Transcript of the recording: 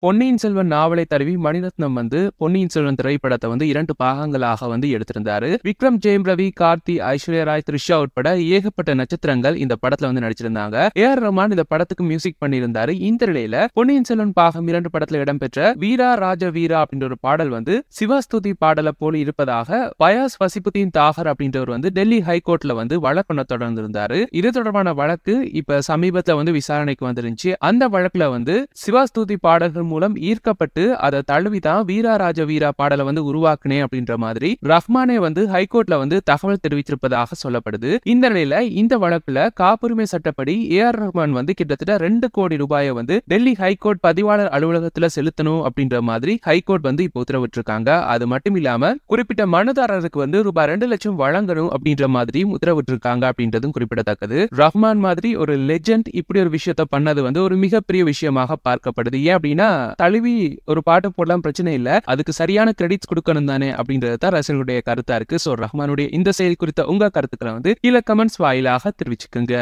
பொன்னியின் செல்வன் நாவலை தழுவி மணிரத்னம் பொன்னியின் செல்வன் திரைப்படத்தை 2 பாகங்களாக எடுத்திருந்தாரு. விக்ரம், ஜெயம் ரவி, கார்த்தி, ஐஸ்வர்யா ராய், த்ரிஷா உட்பட ஏகப்பட்ட நட்சத்திரங்கள் இந்த படத்துல நடிச்சிருந்தாங்க. ஏஆர் ரஹ்மான் இந்த படத்துக்கு மியூசிக் பண்ணியிருந்தாரு. இந்த நிலையில பொன்னியின் செல்வன் பாகம் 2 படத்துல இடம்பெற்ற வீரா ராஜ வீரா அப்படின்ற ஒரு பாடல் சிவாஸ்துதி பாடலை போல இருப்பதாக பயாஸ் வசிப்புதீன் தாகர் அப்படின்றவர் டெல்லி ஹைகோர்ட்ல வழக்கு தொடர்ந்து இருந்தாரு. இது தொடர்பான வழக்கு இப்ப சமீபத்துல விசாரணைக்கு வந்துருந்துச்சு. அந்த வழக்குல சிவாஸ்துதி பாடல்கள் மூலம் ஈர்க்கப்பட்டு அதை தழுவிதான் வீரா ராஜ வீரா பாடலை உருவாக்குனே அப்படின்ற மாதிரி ரஹ்மானே ஹைகோர்ட்ல தகவல் தெரிவித்திருப்பதாக சொல்லப்படுது. இந்த நிலையில இந்த வழக்குல காப்புரிமை சட்டப்படி ஏஆர் ரஹ்மான் கிட்டத்தட்ட 2 கோடி ரூபாயை டெல்லி ஹைகோர்ட் பதிவாளர் அலுவலகத்துல செலுத்தணும் அப்படின்ற மாதிரி ஹைகோர்ட் இப்ப உத்தரவிட்டிருக்காங்க. அது மட்டும் இல்லாம குறிப்பிட்ட மனுதாரருக்கு ரூபாய் 2 லட்சம் வழங்கணும் அப்படின்ற மாதிரி உத்தரவிட்டிருக்காங்க அப்படின்றதும் குறிப்பிடத்தக்கது. ரஹ்மான் மாதிரி ஒரு லெஜெண்ட் இப்படி ஒரு விஷயத்த பண்ணது ஒரு மிகப்பெரிய விஷயமாக பார்க்கப்படுது. ஏன் அப்படின்னா தழுவி ஒரு பாட்டு போடலாம், பிரச்சனை இல்ல, அதுக்கு சரியான கிரெடிட்ஸ் கொடுக்கணும் தானே அப்படின்றது தான் ரசிகர்களுடைய கருத்தா இருக்கு. சோ ரஹ்மானுடைய இந்த செயல் குறித்த உங்க கருத்துக்களை கீழே கமெண்ட்ஸ் வாயிலாக தெரிவிச்சுக்குங்க.